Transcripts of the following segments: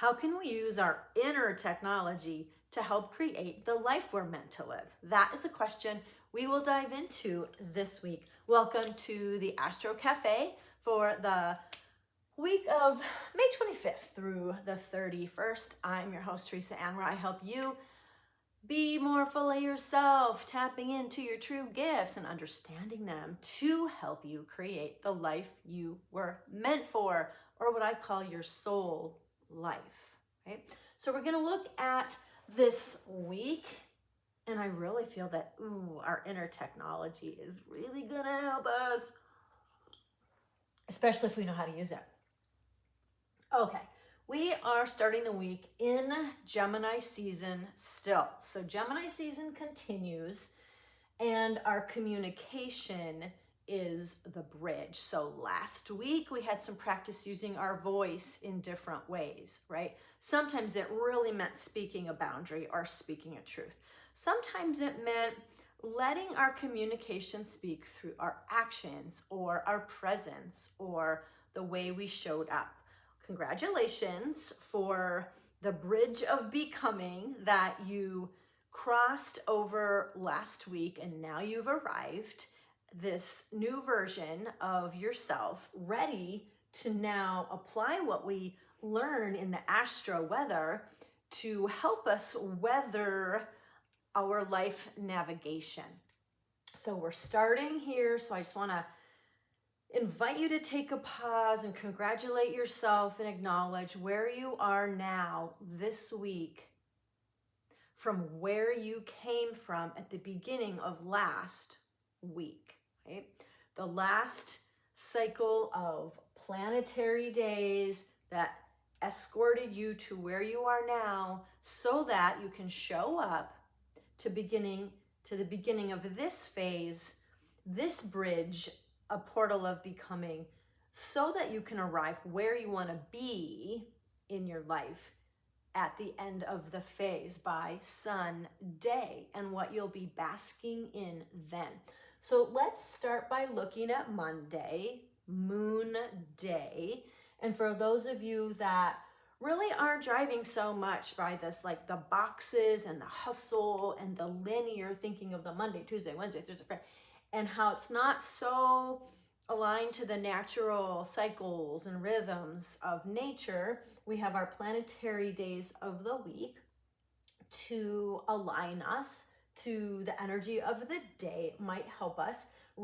How can we use our inner technology to help create the life we're meant to live? That is the question we will dive into this week. Welcome to the Astro Café for the week of May 25th through the 31st. I'm your host, TheresaAnn, where I help you be more full of yourself, tapping into your true gifts and understanding them to help you create the life you were meant for, or what I call your soul life, right? So we're going to look at this week, and I really feel that, our inner technology is really going to help us, especially if we know how to use it. Okay, we are starting the week in Gemini season still. So Gemini season continues, and our communication is the bridge. So last week we had some practice using our voice in different ways, right? Sometimes it really meant speaking a boundary or speaking a truth. Sometimes it meant letting our communication speak through our actions or our presence or the way we showed up. Congratulations for the bridge of becoming that you crossed over last week, and now you've arrived, this new version of yourself, ready to now apply what we learn in the Astro weather to help us weather our life navigation. So we're starting here, so I just want to invite you to take a pause and congratulate yourself and acknowledge where you are now this week from where you came from at the beginning of last week, right? The last cycle of planetary days that escorted you to where you are now so that you can show up to the beginning of this phase, this bridge, a portal of becoming, so that you can arrive where you want to be in your life at the end of the phase by Sunday, and what you'll be basking in then. So let's start by looking at Monday, Moon Day. And for those of you that really are driving so much by this, like the boxes and the hustle and the linear thinking of the Monday, Tuesday, Wednesday, Thursday, Friday, and how it's not so aligned to the natural cycles and rhythms of nature, we have our planetary days of the week to align us to the energy of the day. It might help us. A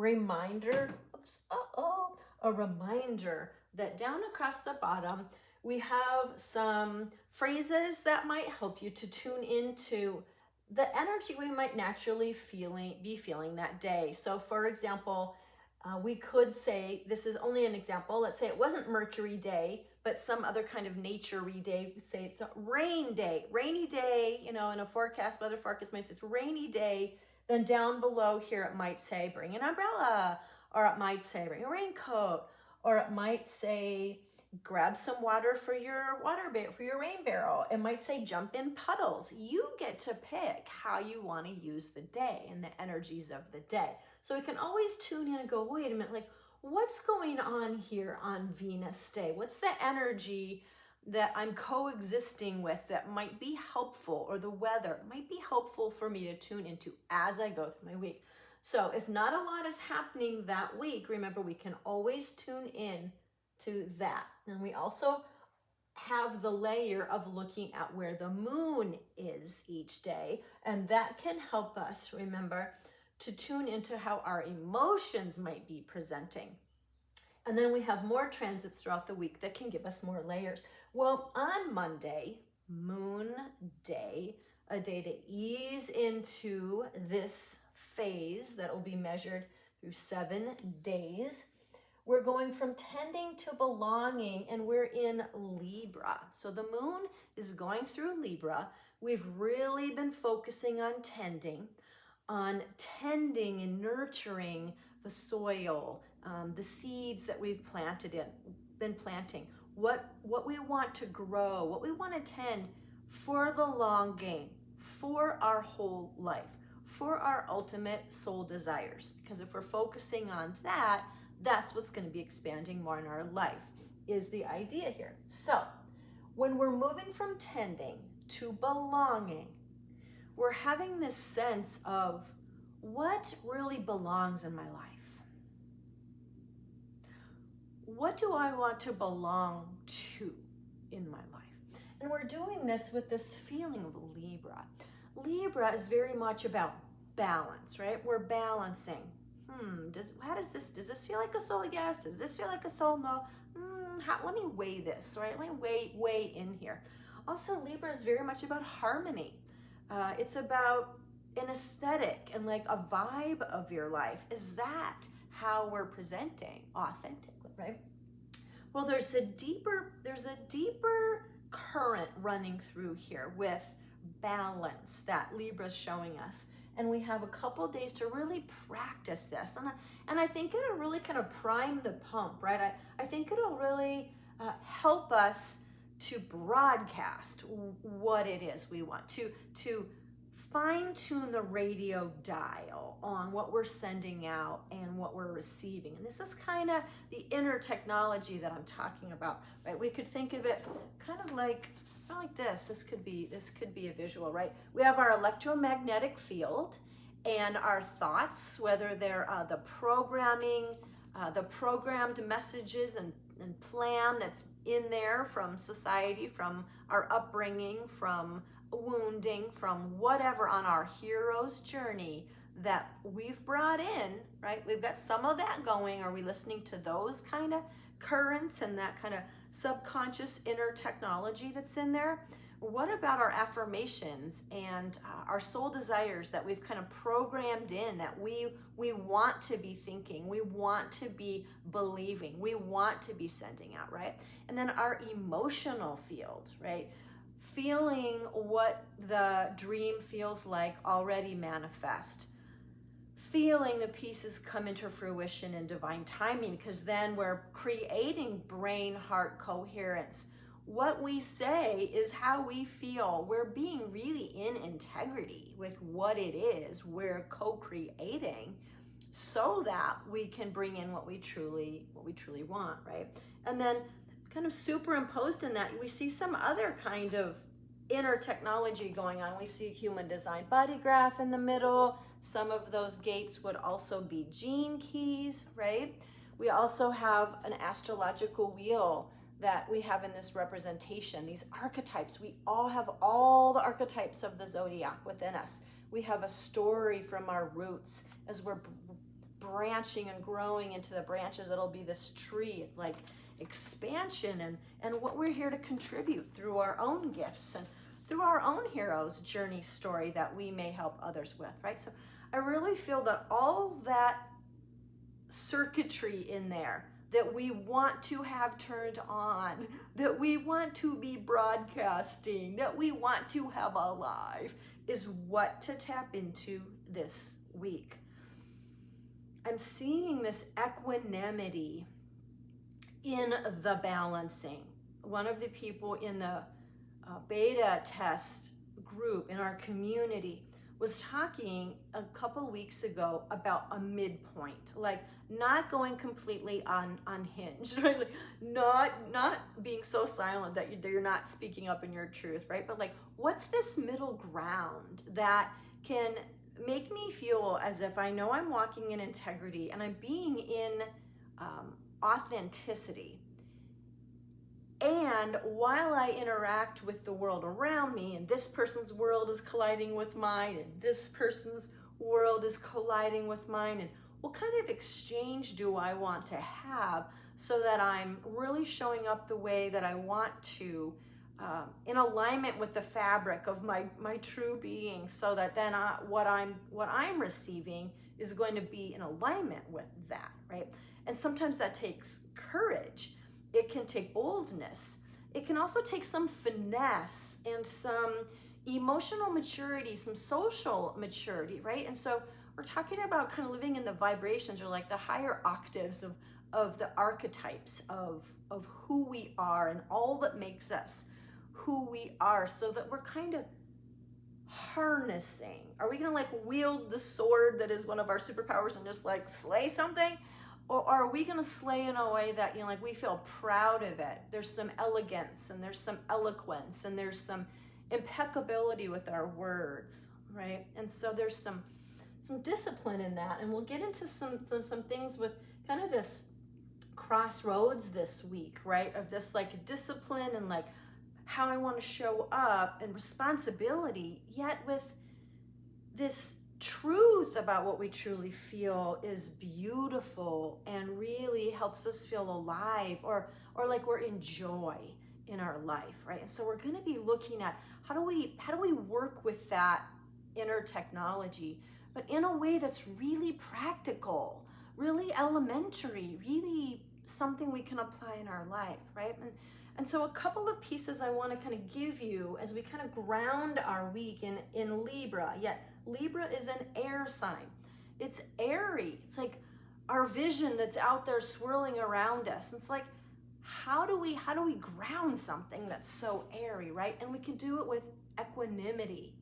reminder that down across the bottom, we have some phrases that might help you to tune into the energy we might naturally be feeling that day. So for example, we could say, this is only an example, let's say it wasn't Mercury Day, but some other kind of nature-y day. We'd say it's a rainy day, in a forecast, weather forecast might say it's rainy day. Then down below here, it might say, bring an umbrella, or it might say, bring a raincoat, or it might say, grab some water for your rain barrel. It might say jump in puddles. You get to pick how you want to use the day and the energies of the day. So we can always tune in and go, wait a minute, like what's going on here on Venus Day? What's the energy that I'm coexisting with that might be helpful, or the weather might be helpful for me to tune into as I go through my week? So if not a lot is happening that week, remember we can always tune in to that. And we also have the layer of looking at where the moon is each day, and that can help us, remember, to tune into how our emotions might be presenting. And then we have more transits throughout the week that can give us more layers. Well, on Monday, Moon Day, a day to ease into this phase that will be measured through 7 days, we're going from tending to belonging, and we're in Libra. So the moon is going through Libra. We've really been focusing on tending and nurturing the soil, the seeds that we've been planting, what we want to grow, what we want to tend for the long game, for our whole life, for our ultimate soul desires. Because if we're focusing on that, that's what's going to be expanding more in our life, is the idea here. So when when we're moving from tending to belonging, we're having this sense of what really belongs in my life. What do I want to belong to in my life? And we're doing this with this feeling of Libra. Libra is very much about balance, right? We're balancing. Does this feel like a soul yes? Does this feel like a soul no? Let me weigh this, right? Let me weigh in here. Also, Libra is very much about harmony. It's about an aesthetic and like a vibe of your life. Is that how we're presenting authentically, right? Well, there's a deeper current running through here with balance that Libra's showing us. And we have a couple days to really practice this. And I think it'll really kind of prime the pump, right? I think it'll really help us to broadcast what it is we want, to fine-tune the radio dial on what we're sending out and what we're receiving. And this is kind of the inner technology that I'm talking about, right? We could think of it kind of like this. This could be a visual, right? We have our electromagnetic field and our thoughts, whether they're the programming, the programmed messages and plan that's in there from society, from our upbringing, from wounding, from whatever on our hero's journey that we've brought in, right? We've got some of that going. Are we listening to those kind of currents and that kind of subconscious inner technology that's in there? What about our affirmations and our soul desires that we've kind of programmed in, that we want to be thinking, we want to be believing, we want to be sending out, right? And then our emotional field, right? Feeling what the dream feels like already manifest. Feeling the pieces come into fruition in divine timing, because then we're creating brain-heart coherence. What we say is how we feel. We're being really in integrity with what it is we're co-creating, so that we can bring in what we truly want, right? And then kind of superimposed in that, we see some other kind of inner technology going on. We see human design body graph in the middle. Some of those gates would also be gene keys, right? We also have an astrological wheel that we have in this representation, these archetypes. We all have all the archetypes of the zodiac within us. We have a story from our roots as we're branching and growing into the branches. It'll be this tree, like expansion and what we're here to contribute through our own gifts and through our own hero's journey story that we may help others with, right? So I really feel that all that circuitry in there that we want to have turned on, that we want to be broadcasting, that we want to have alive, is what to tap into this week. I'm seeing this equanimity in the balancing. One of the people in the beta test group in our community was talking a couple weeks ago about a midpoint, like not going completely unhinged, right? Like not being so silent that you're not speaking up in your truth, right? But like, what's this middle ground that can make me feel as if I know I'm walking in integrity and I'm being in authenticity? And while I interact with the world around me, and this person's world is colliding with mine, and this person's world is colliding with mine, and what kind of exchange do I want to have so that I'm really showing up the way that I want to, in alignment with the fabric of my true being, so that then what I'm receiving is going to be in alignment with that, right? And sometimes that takes courage. It can take boldness. It can also take some finesse and some emotional maturity, some social maturity, right? And so we're talking about kind of living in the vibrations, or like the higher octaves of the archetypes of who we are and all that makes us who we are, so that we're kind of harnessing. Are we going to like wield the sword that is one of our superpowers and just like slay something? Or are we going to slay in a way that, like we feel proud of it? There's some elegance and there's some eloquence and there's some impeccability with our words, right? And so there's some discipline in that. And we'll get into some things with kind of this crossroads this week, right? Of this like discipline and like how I want to show up and responsibility, yet with this truth about what we truly feel is beautiful and really helps us feel alive or like we're in joy in our life, right? And so we're going to be looking at how do we work with that inner technology, but in a way that's really practical, really elementary, really something we can apply in our life, right? And so a couple of pieces I want to kind of give you as we kind of ground our week in Libra. Yet Libra is an air sign. It's airy. It's like our vision that's out there swirling around us. It's like, how do we ground something that's so airy, right? And we can do it with equanimity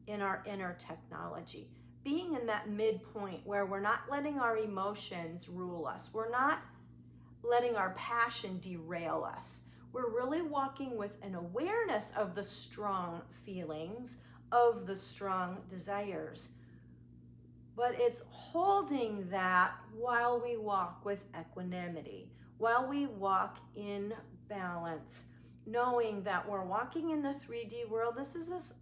in our inner technology. Being in that midpoint where we're not letting our emotions rule us. We're not letting our passion derail us. We're really walking with an awareness of the strong feelings, of the strong desires. But it's holding that while we walk with equanimity, while we walk in balance, knowing that we're walking in the 3D world. This is this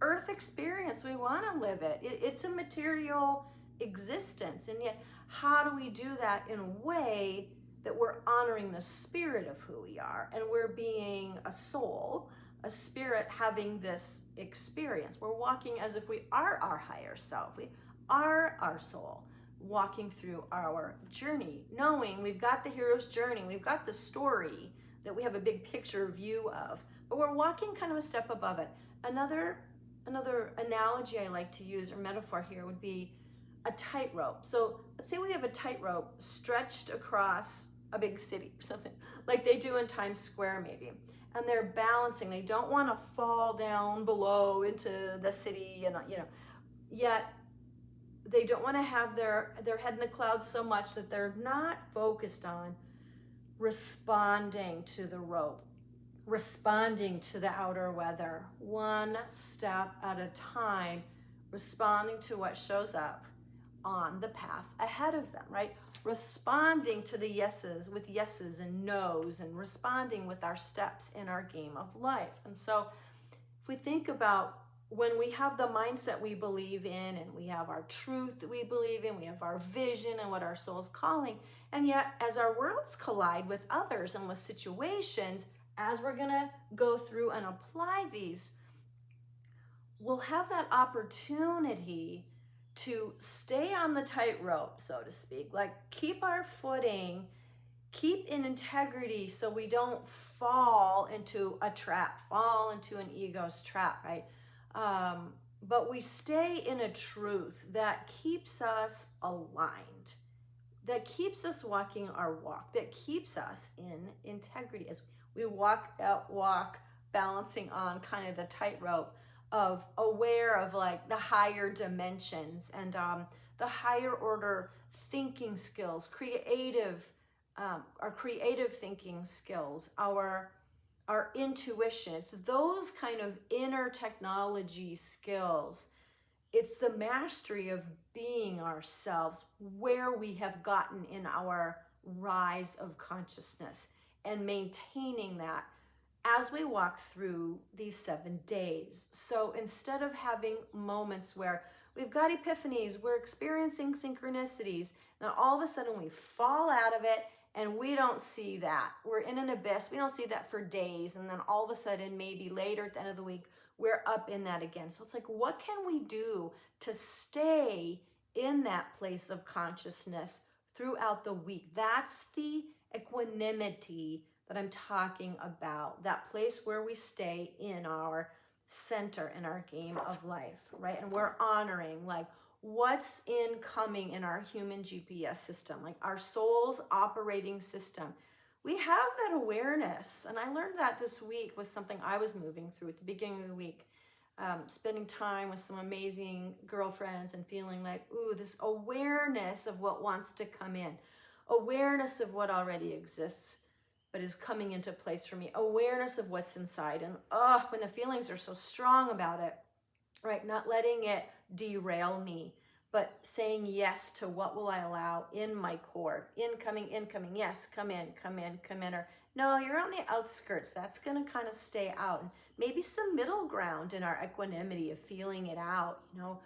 earth experience. We want to live it. It's a material existence. And yet, how do we do that in a way that we're honoring the spirit of who we are, and we're being a soul, a spirit having this experience? We're walking as if we are our higher self. We are our soul, walking through our journey, knowing we've got the hero's journey, we've got the story that we have a big picture view of, but we're walking kind of a step above it. Another analogy I like to use, or metaphor here, would be a tightrope. So let's say we have a tightrope stretched across a big city or something, like they do in Times Square maybe, and they're balancing. They don't want to fall down below into the city, and yet they don't want to have their head in the clouds so much that they're not focused on responding to the rope, responding to the outer weather, one step at a time, responding to what shows up on the path ahead of them, right? Responding to the yeses with yeses and nos, and responding with our steps in our game of life. And so if we think about when we have the mindset we believe in, and we have our truth that we believe in, we have our vision and what our soul's calling, and yet as our worlds collide with others and with situations, as we're gonna go through and apply these, we'll have that opportunity to stay on the tightrope, so to speak, like keep our footing, keep in integrity so we don't fall into a trap, fall into an ego's trap, right? But we stay in a truth that keeps us aligned, that keeps us walking our walk, that keeps us in integrity as we walk that walk, balancing on kind of the tightrope of aware of like the higher dimensions and the higher order thinking skills, our creative thinking skills, our intuition. It's those kind of inner technology skills. It's the mastery of being ourselves, where we have gotten in our rise of consciousness, and maintaining that as we walk through these 7 days. So instead of having moments where we've got epiphanies, we're experiencing synchronicities, now all of a sudden we fall out of it and we don't see that. We're in an abyss. We don't see that for days. And then all of a sudden, maybe later at the end of the week, we're up in that again. So it's like, what can we do to stay in that place of consciousness throughout the week? That's the equanimity that I'm talking about, that place where we stay in our center, in our game of life, right? And we're honoring like what's incoming in our human GPS system, like our soul's operating system. We have that awareness. And I learned that this week with something I was moving through at the beginning of the week, spending time with some amazing girlfriends and feeling like, ooh, this awareness of what wants to come in. awareness of what already exists but is coming into place for me, awareness of what's inside. And when the feelings are so strong about it, right, not letting it derail me, but saying yes to what will I allow in my core. Incoming, yes, come in, or no, you're on the outskirts. That's going to kind of stay out. And maybe some middle ground in our equanimity of feeling it out. You know,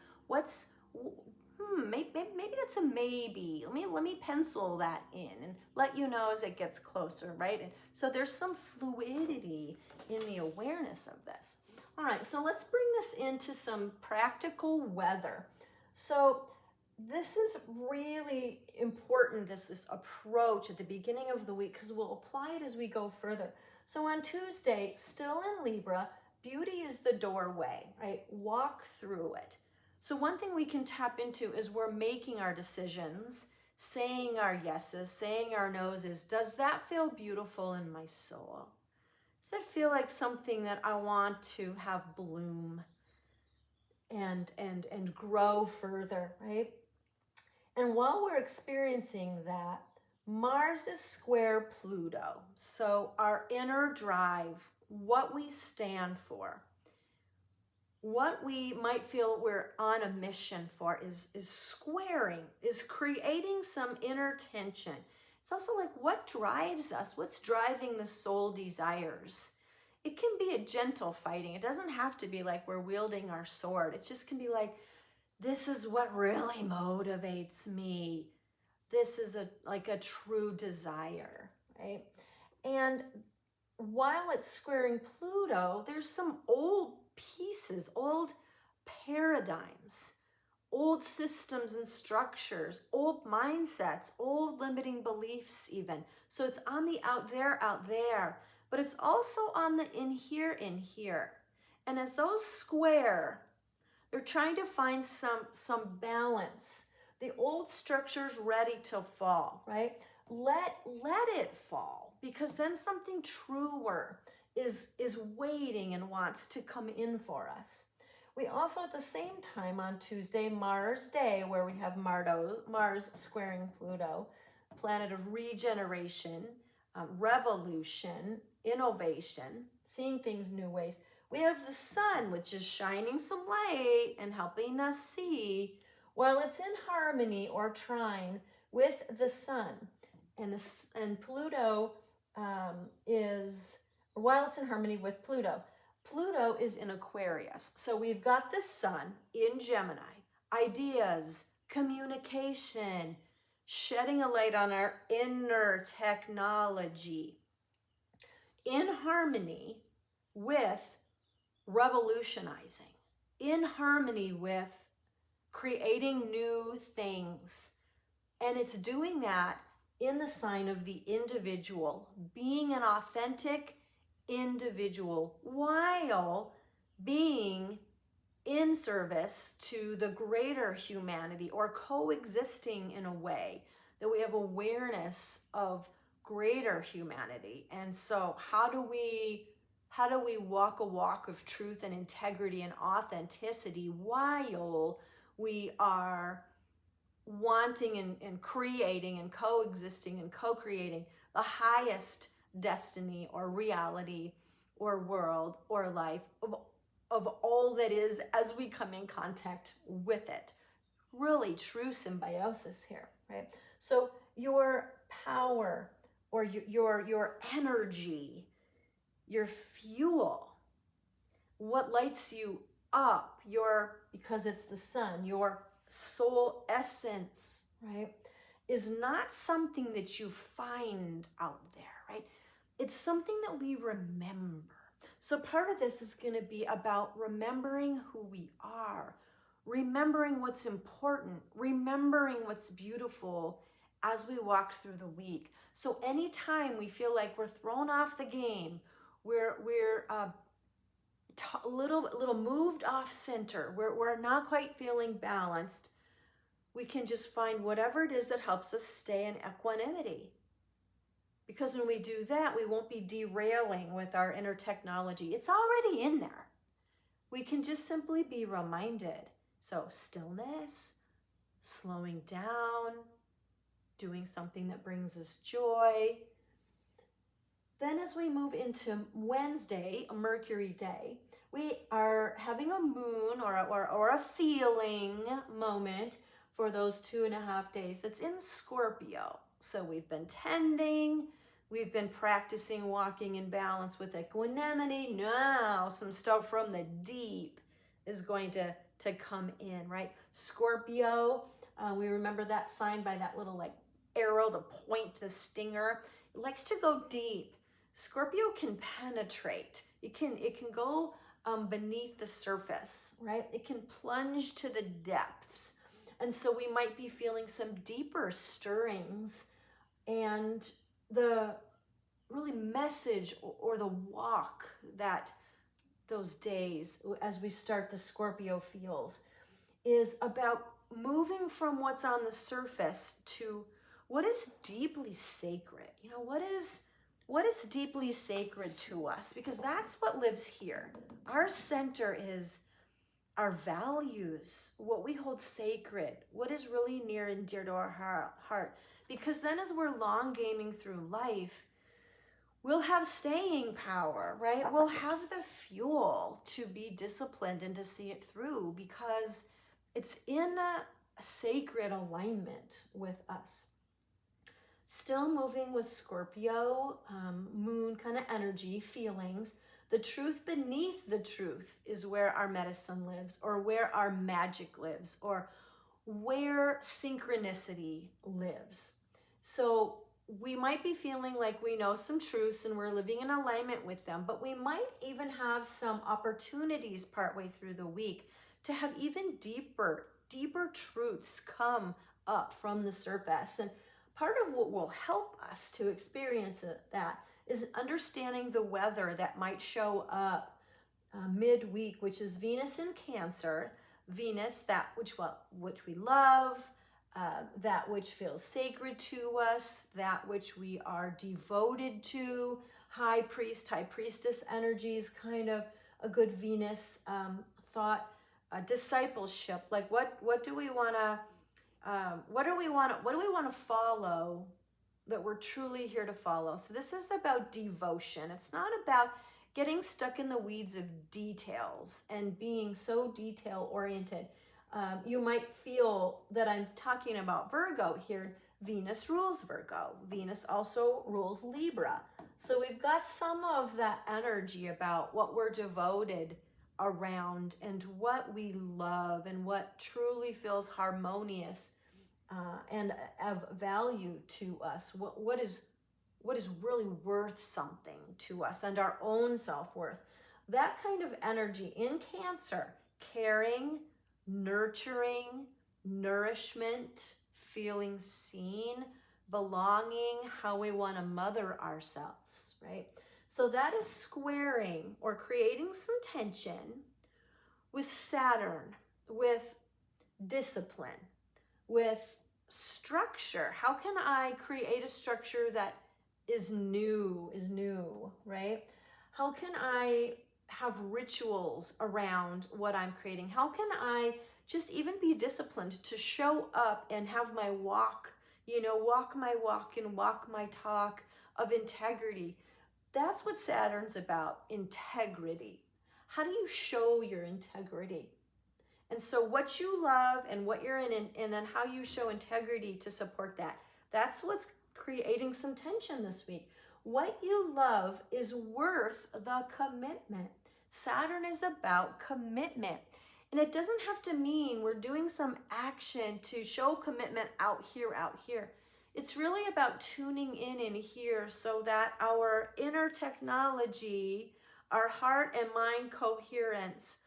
maybe that's a maybe. Let me pencil that in and let you know as it gets closer, right? And so there's some fluidity in the awareness of this. All right, so let's bring this into some practical weather. So this is really important, this approach at the beginning of the week, because we'll apply it as we go further. So on Tuesday, still in Libra, beauty is the doorway, right? Walk through it. So one thing we can tap into is we're making our decisions, saying our yeses, saying our noses. Does that feel beautiful in my soul? Does that feel like something that I want to have bloom and grow further, right? And while we're experiencing that, Mars is square Pluto. So our inner drive, what we stand for, what we might feel we're on a mission for is squaring, is creating some inner tension. It's also like, what drives us? What's driving the soul desires? It can be a gentle fighting. It doesn't have to be like we're wielding our sword. It just can be like, this is what really motivates me. This is like a true desire, right? And while it's squaring Pluto, there's some old pieces, old paradigms, old systems and structures, old mindsets, old limiting beliefs even. So it's on the out there, but it's also on the in here. And as those square, they're trying to find some balance. The old structure's ready to fall, right? Let it fall, because then something truer is waiting and wants to come in for us. We also, at the same time on Tuesday, Mars Day, where we have Mars squaring Pluto, planet of regeneration, revolution, innovation, seeing things new ways. We have the sun, which is shining some light and helping us see, while it's in harmony or trine with the sun. And Pluto is, while it's in harmony with Pluto, Pluto is in Aquarius. So we've got the sun in Gemini, ideas, communication, shedding a light on our inner technology, in harmony with revolutionizing, in harmony with creating new things. And it's doing that in the sign of the individual, being an authentic individual while being in service to the greater humanity, or coexisting in a way that we have awareness of greater humanity. And so how do we walk a walk of truth and integrity and authenticity while we are wanting and creating and coexisting and co-creating the highest destiny or reality or world or life of all that is as we come in contact with it. Really true symbiosis here, right? So your power or your energy, your fuel, what lights you up, because it's the sun, your soul essence, right, is not something that you find out there, right? It's something that we remember. So part of this is going to be about remembering who we are, remembering what's important, remembering what's beautiful as we walk through the week. So anytime we feel like we're thrown off the game, we're a little moved off center, we're not quite feeling balanced, we can just find whatever it is that helps us stay in equanimity. Because when we do that, we won't be derailing with our inner technology. It's already in there. We can just simply be reminded. So stillness, slowing down, doing something that brings us joy. Then as we move into Wednesday, a Mercury day, we are having a moon or a feeling moment for those 2.5 days that's in Scorpio. So we've been tending, we've been practicing walking in balance with equanimity. Now some stuff from the deep is going to come in, right? Scorpio, we remember that sign by that little like arrow, the point, the stinger. It likes to go deep. Scorpio can penetrate. It can go beneath the surface, right? It can plunge to the depths. And so we might be feeling some deeper stirrings, and the really message or the walk that those days as we start the Scorpio feels is about moving from what's on the surface to what is deeply sacred. You know, what is deeply sacred to us? Because that's what lives here. Our center is our values, what we hold sacred, what is really near and dear to our heart. Because then as we're long gaming through life, we'll have staying power, right? We'll have the fuel to be disciplined and to see it through because it's in a sacred alignment with us. Still moving with Scorpio, moon kind of energy, feelings. The truth beneath the truth is where our medicine lives, or where our magic lives, or where synchronicity lives. So we might be feeling like we know some truths and we're living in alignment with them, but we might even have some opportunities partway through the week to have even deeper truths come up from the surface. And part of what will help us to experience that is understanding the weather that might show up midweek, which is Venus in Cancer. Venus, that which we love, that which feels sacred to us, that which we are devoted to. High priest, high priestess energies, kind of a good Venus thought. Discipleship, like what do we want to follow that we're truly here to follow? So this is about devotion. It's not about getting stuck in the weeds of details and being so detail oriented. You might feel that I'm talking about Virgo here. Venus rules Virgo. Venus also rules Libra. So we've got some of that energy about what we're devoted around and what we love and what truly feels harmonious and of value to us. What is really worth something to us and our own self-worth. That kind of energy in Cancer, caring, nurturing, nourishment, feeling seen, belonging, how we want to mother ourselves, right? So that is squaring or creating some tension with Saturn, with discipline, with structure. How can I create a structure that is new, right? How can I have rituals around what I'm creating? How can I just even be disciplined to show up and have my walk, walk my walk and walk my talk of integrity? That's what Saturn's about, integrity. How do you show your integrity? And so what you love and what you're in, and then how you show integrity to support that. That's what's creating some tension this week. What you love is worth the commitment. Saturn is about commitment. And it doesn't have to mean we're doing some action to show commitment out here. It's really about tuning in here so that our inner technology, our heart and mind coherence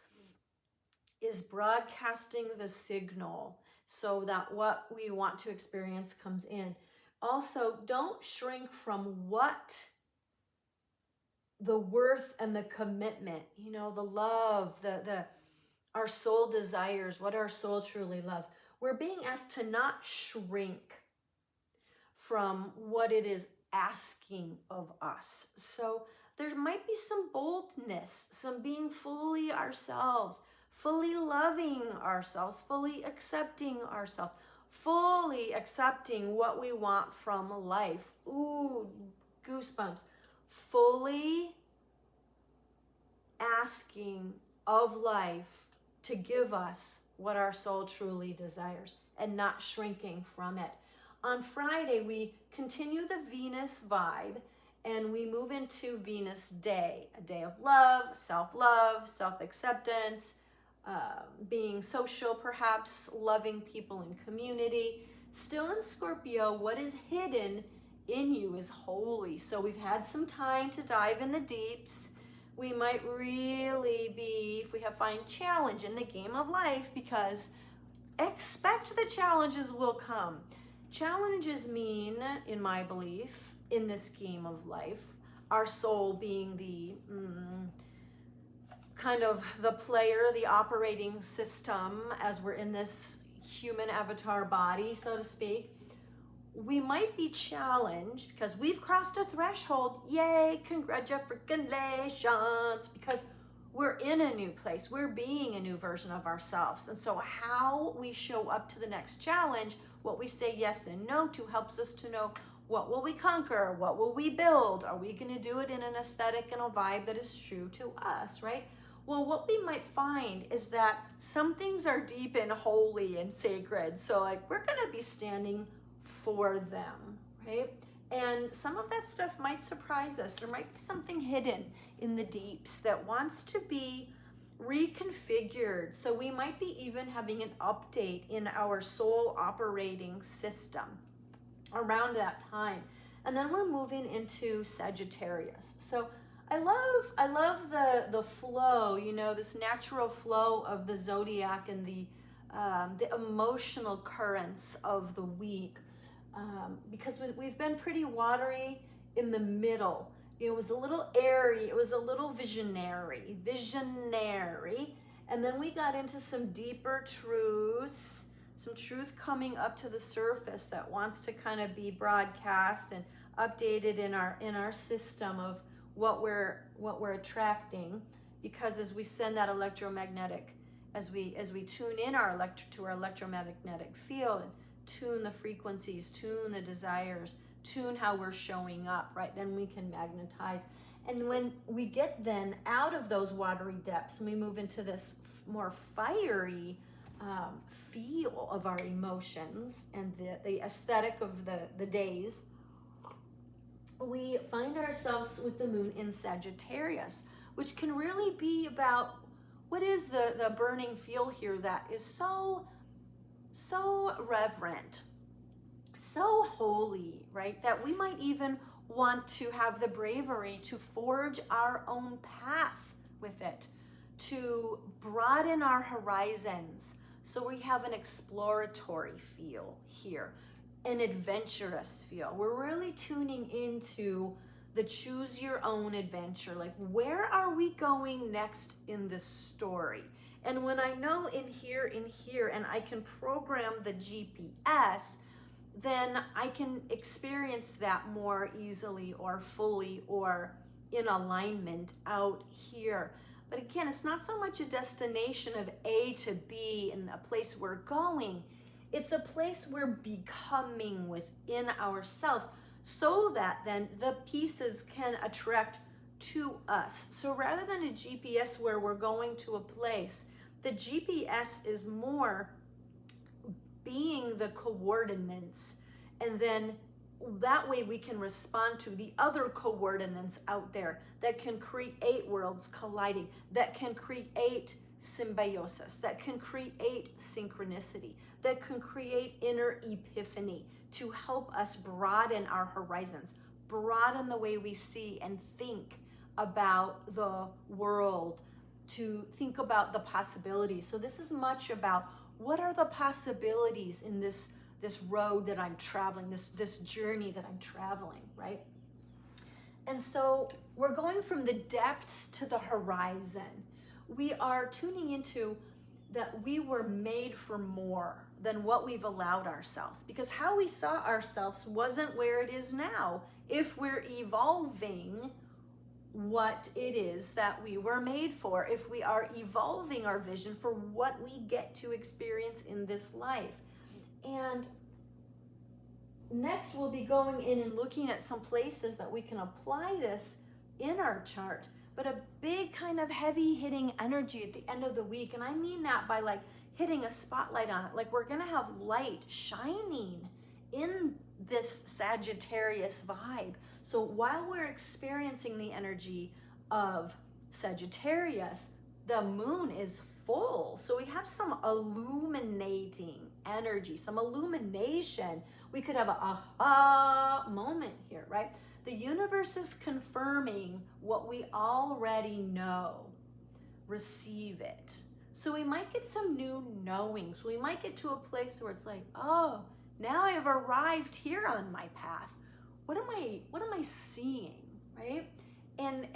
is broadcasting the signal so that what we want to experience comes in. Also, don't shrink from what the worth and the commitment, the love, our soul desires, what our soul truly loves. We're being asked to not shrink from what it is asking of us. So there might be some boldness, some being fully ourselves, fully loving ourselves, fully accepting ourselves, fully accepting what we want from life. Ooh, goosebumps. Fully asking of life to give us what our soul truly desires and not shrinking from it. On Friday, we continue the Venus vibe and we move into Venus Day, a day of love, self-acceptance, being social perhaps, loving people in community. Still in Scorpio, what is hidden in you is holy. So we've had some time to dive in the deeps. We might really be, if we find challenge in the game of life, because expect the challenges will come. Challenges mean, in my belief, in this game of life, our soul being the kind of the player, the operating system, as we're in this human avatar body, so to speak. We might be challenged because we've crossed a threshold. Yay, congratulations, because we're in a new place. We're being a new version of ourselves. And so how we show up to the next challenge, what we say yes and no to, helps us to know what will we conquer, what will we build? Are we going to do it in an aesthetic and a vibe that is true to us, right? Well, what we might find is that some things are deep and holy and sacred. So like we're going to be standing for them, right? And some of that stuff might surprise us. There might be something hidden in the deeps that wants to be reconfigured. So we might be even having an update in our soul operating system around that time. And then we're moving into Sagittarius. So I love the flow, you know, this natural flow of the zodiac and the emotional currents of the week. Because we've been pretty watery in the middle. It was a little airy, it was a little visionary, and then we got into some deeper truths, some truth coming up to the surface that wants to kind of be broadcast and updated in our system of what we're attracting, because as we send that electromagnetic, as we tune in to our electromagnetic field, tune the frequencies, tune the desires, tune how we're showing up, right? Then we can magnetize. And when we get then out of those watery depths and we move into this more fiery feel of our emotions and the aesthetic of the days, we find ourselves with the moon in Sagittarius, which can really be about what is the burning feel here that is so reverent, so holy, right? That we might even want to have the bravery to forge our own path with it, to broaden our horizons. So we have an exploratory feel here, an adventurous feel. We're really tuning into the choose your own adventure. Like, where are we going next in this story? And when I know in here, and I can program the GPS, then I can experience that more easily or fully or in alignment out here. But again, it's not so much a destination of A to B and a place we're going. It's a place we're becoming within ourselves, so that then the pieces can attract to us. So rather than a GPS where we're going to a place, the GPS is more being the coordinates, and then that way we can respond to the other coordinates out there that can create worlds colliding, that can create symbiosis, that can create synchronicity, that can create inner epiphany to help us broaden our horizons, broaden the way we see and think about the world, to think about the possibilities. So this is much about what are the possibilities in this road that I'm traveling, this journey that I'm traveling, right? And so we're going from the depths to the horizon. We are tuning into that we were made for more than what we've allowed ourselves, because how we saw ourselves wasn't where it is now. If we're evolving what it is that we were made for, if we are evolving our vision for what we get to experience in this life. And next we'll be going in and looking at some places that we can apply this in our chart, but a big kind of heavy hitting energy at the end of the week. And I mean that by like hitting a spotlight on it. Like we're gonna have light shining in this Sagittarius vibe. So while we're experiencing the energy of Sagittarius, the moon is full. So we have some illuminating energy, some illumination. We could have a aha moment here, right? The universe is confirming what we already know. Receive it. So we might get some new knowings. We might get to a place where it's like, oh, now I've arrived here on my path. What am I seeing, right? And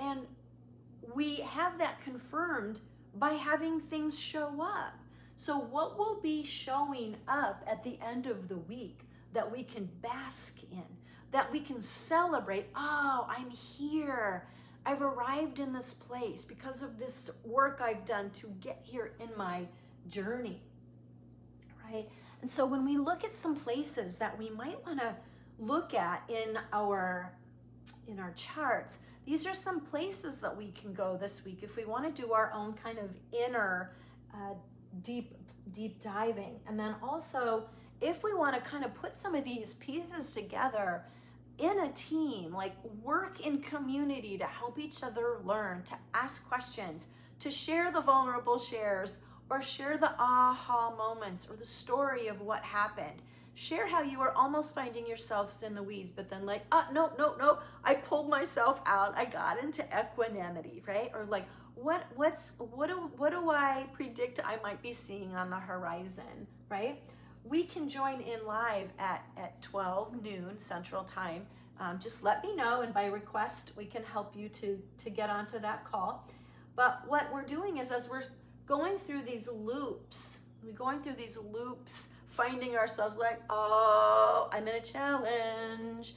we have that confirmed by having things show up. So what will be showing up at the end of the week that we can bask in, that we can celebrate? Oh, I'm here. I've arrived in this place because of this work I've done to get here in my journey, right? And so when we look at some places that we might want to look at in our charts, these are some places that we can go this week if we want to do our own kind of inner deep diving. And then also, if we want to kind of put some of these pieces together in a team, like work in community to help each other learn, to ask questions, to share the vulnerable shares, or share the aha moments or the story of what happened. Share how you are almost finding yourselves in the weeds, but then like, no, I pulled myself out. I got into equanimity, right? Or like, what do I predict I might be seeing on the horizon, right? We can join in live at 12 noon Central Time. Just let me know, and by request, we can help you to get onto that call. But what we're doing is, as we're going through these loops, finding ourselves like, oh, I'm in a challenge.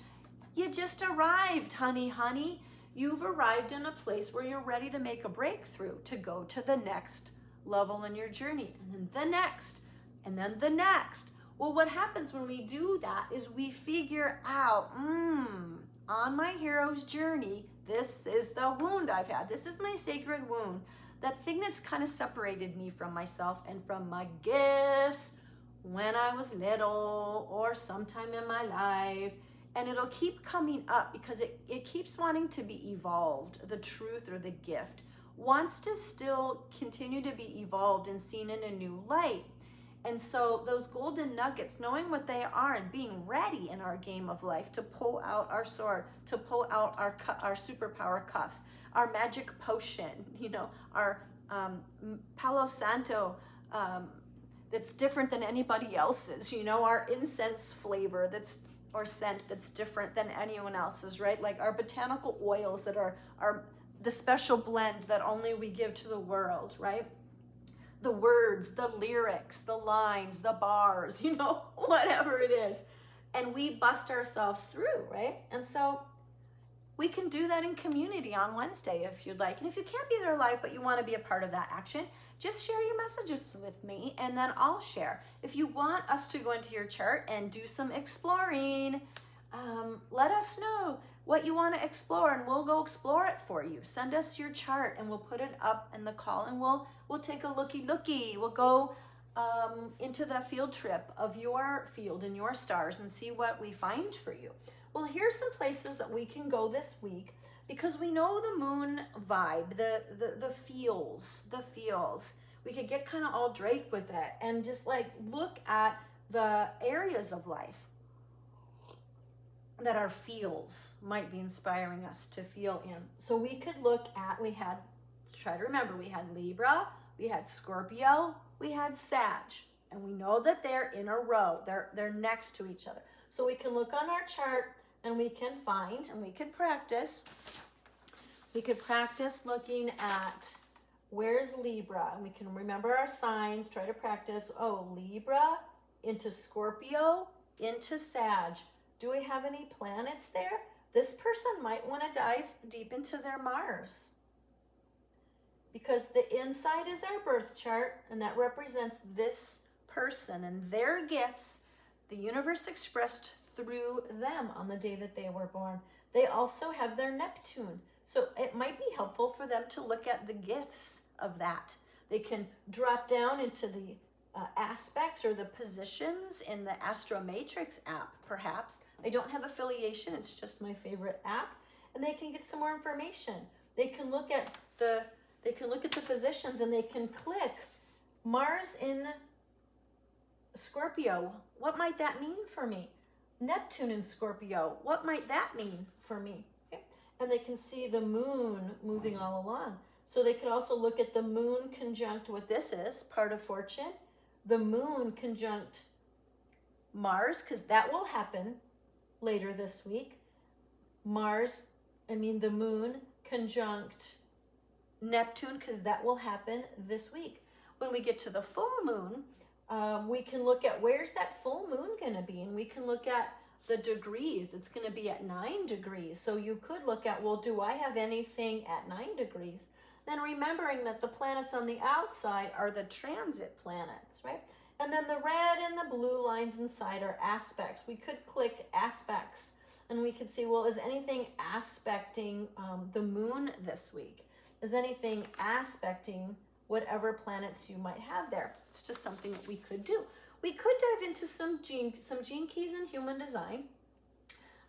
You just arrived, honey. You've arrived in a place where you're ready to make a breakthrough, to go to the next level in your journey, and then the next, and then the next. Well, what happens when we do that is we figure out, on my hero's journey, this is the wound I've had. This is my sacred wound. That thing that's kind of separated me from myself and from my gifts when I was little or sometime in my life. And it'll keep coming up because it keeps wanting to be evolved. The truth or the gift wants to still continue to be evolved and seen in a new light. And so those golden nuggets, knowing what they are and being ready in our game of life to pull out our sword, to pull out our superpower cuffs, our magic potion, our Palo Santo that's different than anybody else's, our incense flavor or scent that's different than anyone else's, right? Like our botanical oils that are the special blend that only we give to the world, right? The words, the lyrics, the lines, the bars, whatever it is. And we bust ourselves through, right? And so we can do that in community on Wednesday if you'd like. And if you can't be there live, but you want to be a part of that action, just share your messages with me and then I'll share. If you want us to go into your chart and do some exploring, let us know what you want to explore and we'll go explore it for you. Send us your chart and we'll put it up in the call and we'll take a looky. We'll go into the field trip of your field and your stars and see what we find for you. Well, here's some places that we can go this week because we know the moon vibe, the feels. We could get kind of all Drake with it and just like look at the areas of life that our feels might be inspiring us to feel in. So we could look at, we had Libra, we had Scorpio, we had Sag, and we know that they're in a row. They're next to each other. So we can look on our chart and we can find and we can practice. We could practice looking at where's Libra, and we can remember our signs, try to practice, Libra into Scorpio, into Sag. Do we have any planets there? This person might want to dive deep into their Mars because the inside is our birth chart and that represents this person and their gifts, the universe expressed through them on the day that they were born. They also have their Neptune. So it might be helpful for them to look at the gifts of that. They can drop down into the aspects or the positions in the Astro Matrix app, perhaps. I don't have affiliation, it's just my favorite app, and they can get some more information. They can look at the positions, and they can click Mars in Scorpio. What might that mean for me? Neptune in Scorpio. What might that mean for me? Okay. And they can see the moon moving all along. So they could also look at the moon conjunct what this is, part of fortune. The moon conjunct Mars, because that will happen later this week. The moon conjunct Neptune, because that will happen this week. When we get to the full moon, we can look at where's that full moon going to be, and we can look at the degrees. It's going to be at 9 degrees. So you could look at, well, do I have anything at 9 degrees? Then remembering that the planets on the outside are the transit planets, right? And then the red and the blue lines inside are aspects. We could click aspects, and we could see, well, is anything aspecting the moon this week? Is anything aspecting whatever planets you might have there? It's just something that we could do. We could dive into some gene keys in human design.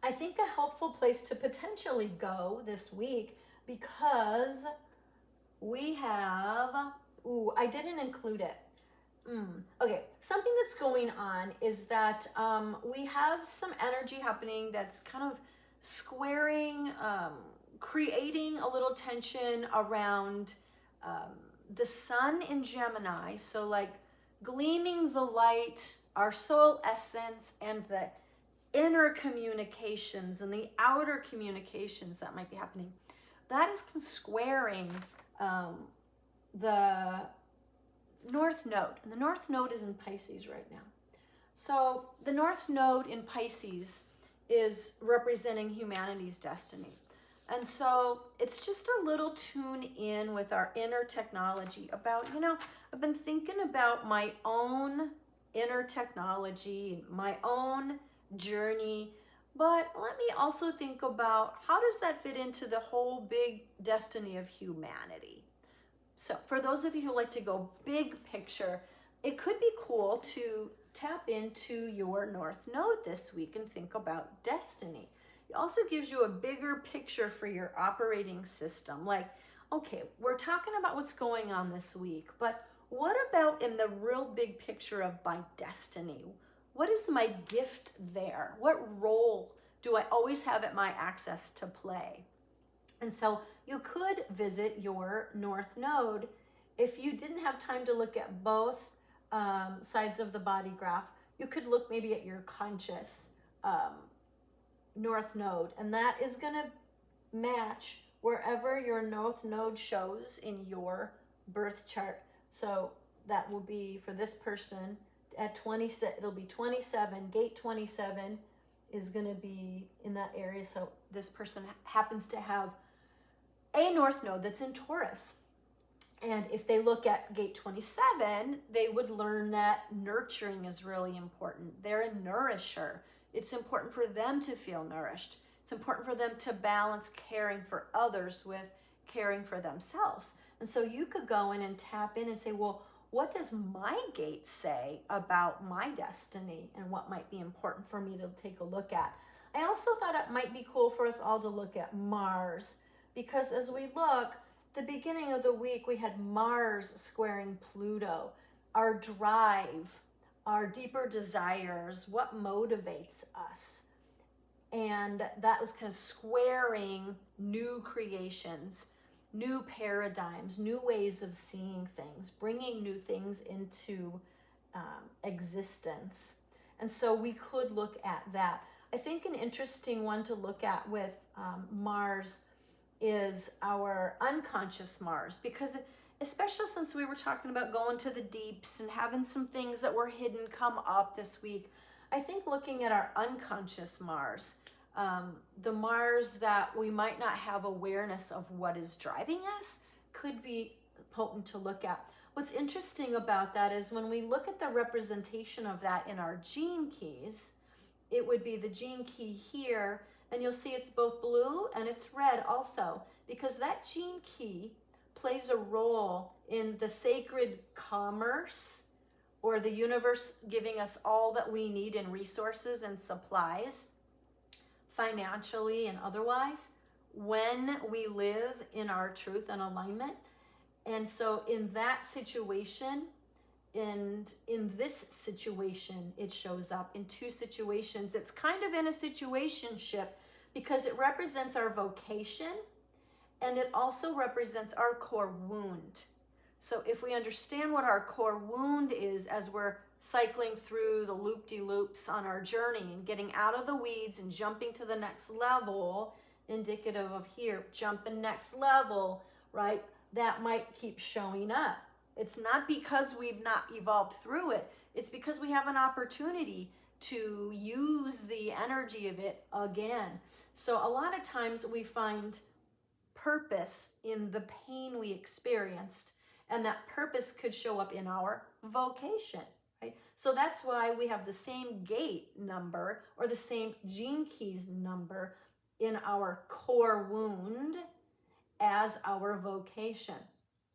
I think a helpful place to potentially go this week, because we have, I didn't include it. Okay, something that's going on is that we have some energy happening that's kind of squaring, creating a little tension around the sun in Gemini. So like gleaming the light, our soul essence, and the inner communications and the outer communications that might be happening. That is squaring the North Node. And the North Node is in Pisces right now. So the North Node in Pisces is representing humanity's destiny. And so it's just a little tune in with our inner technology about, I've been thinking about my own inner technology, my own journey, but let me also think about how does that fit into the whole big destiny of humanity. So for those of you who like to go big picture, it could be cool to tap into your North Node this week and think about destiny. It also gives you a bigger picture for your operating system. Like, okay, we're talking about what's going on this week, but what about in the real big picture of my destiny? What is my gift there? What role do I always have at my access to play? And so you could visit your North Node if you didn't have time to look at both sides of the body graph. You could look maybe at your conscious North Node, and that is going to match wherever your North Node shows in your birth chart. So that will be for this person at 27, it'll be 27, gate 27 is going to be in that area. So this person happens to have a North Node that's in Taurus. And if they look at gate 27, they would learn that nurturing is really important. They're a nourisher. It's important for them to feel nourished. It's important for them to balance caring for others with caring for themselves. And so you could go in and tap in and say, well, what does my gate say about my destiny and what might be important for me to take a look at? I also thought it might be cool for us all to look at Mars, because as we look, the beginning of the week, we had Mars squaring Pluto, our drive, our deeper desires, what motivates us. And that was kind of squaring new creations, new paradigms, new ways of seeing things, bringing new things into existence. And so we could look at that. I think an interesting one to look at with Mars is our unconscious Mars, because especially since we were talking about going to the deeps and having some things that were hidden come up this week, I think looking at our unconscious Mars, the Mars that we might not have awareness of what is driving us, could be potent to look at. what's interesting about that is when we look at the representation of that in our gene keys, it would be the gene key here, and you'll see it's both blue and it's red also, because that gene key plays a role in the sacred commerce, or the universe giving us all that we need in resources and supplies, financially and otherwise, when we live in our truth and alignment. And so in that situation, and in this situation, it shows up in two situations. It's kind of in a situationship because it represents our vocation, and it also represents our core wound. So if we understand what our core wound is as we're cycling through the loop-de-loops on our journey and getting out of the weeds and jumping to the next level, indicative of here, jumping next level, right? That might keep showing up. It's not because we've not evolved through it. It's because we have an opportunity to use the energy of it again. So a lot of times we find purpose in the pain we experienced, and that purpose could show up in our vocation, right? So that's why we have the same gate number or the same gene keys number in our core wound as our vocation,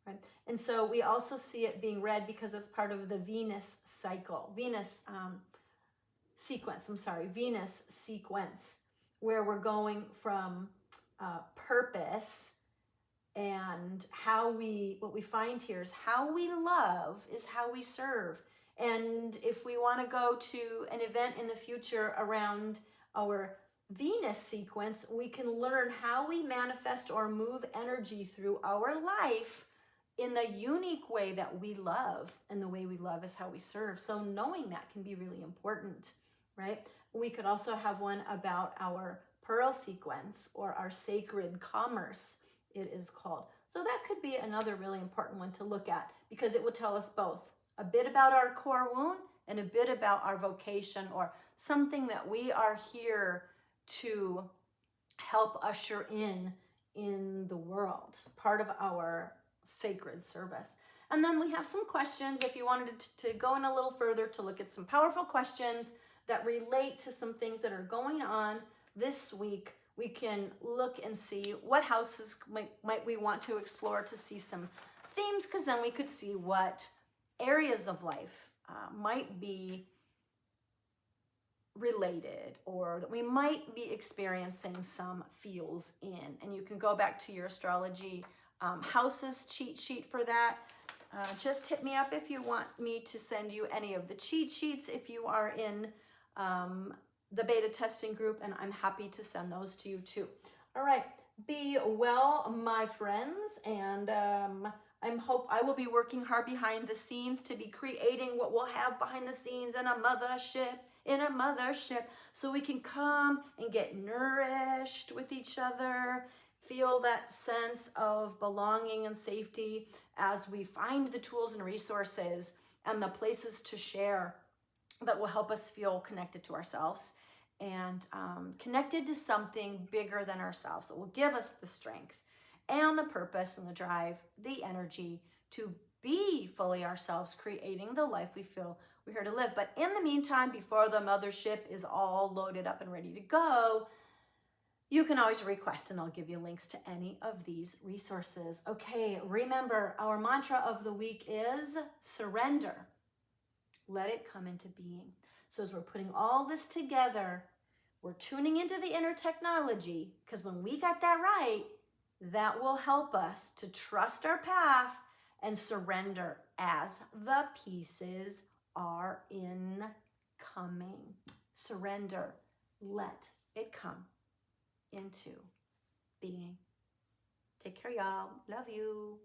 right? And so we also see it being red because it's part of the Venus cycle, Venus sequence, where we're going from purpose, and what we find here is how we love is how we serve. And if we want to go to an event in the future around our Venus sequence, we can learn how we manifest or move energy through our life in the unique way that we love, and the way we love is how we serve. So knowing that can be really important, right? We could also have one about our pearl sequence, or our sacred commerce, it is called. So that could be another really important one to look at, because it will tell us both a bit about our core wound and a bit about our vocation, or something that we are here to help usher in the world, part of our sacred service. And then we have some questions if you wanted to go in a little further to look at some powerful questions that relate to some things that are going on this week. We can look and see what houses might we want to explore to see some themes, because then we could see what areas of life might be related, or that we might be experiencing some feels in. And you can go back to your astrology houses cheat sheet for that. Just hit me up if you want me to send you any of the cheat sheets if you are in the beta testing group, and I'm happy to send those to you too. All right, be well, my friends, and I will be working hard behind the scenes to be creating what we'll have behind the scenes in a mothership, so we can come and get nourished with each other, feel that sense of belonging and safety as we find the tools and resources and the places to share that will help us feel connected to ourselves, and connected to something bigger than ourselves. It will give us the strength and the purpose and the drive, the energy to be fully ourselves, creating the life we feel we're here to live. But in the meantime, before the mothership is all loaded up and ready to go, you can always request, and I'll give you links to any of these resources. Okay, remember, our mantra of the week is surrender. Let it come into being. So as we're putting all this together, we're tuning into the inner technology, because when we got that right, that will help us to trust our path and surrender as the pieces are incoming. Surrender. Let it come into being. Take care, y'all. Love you.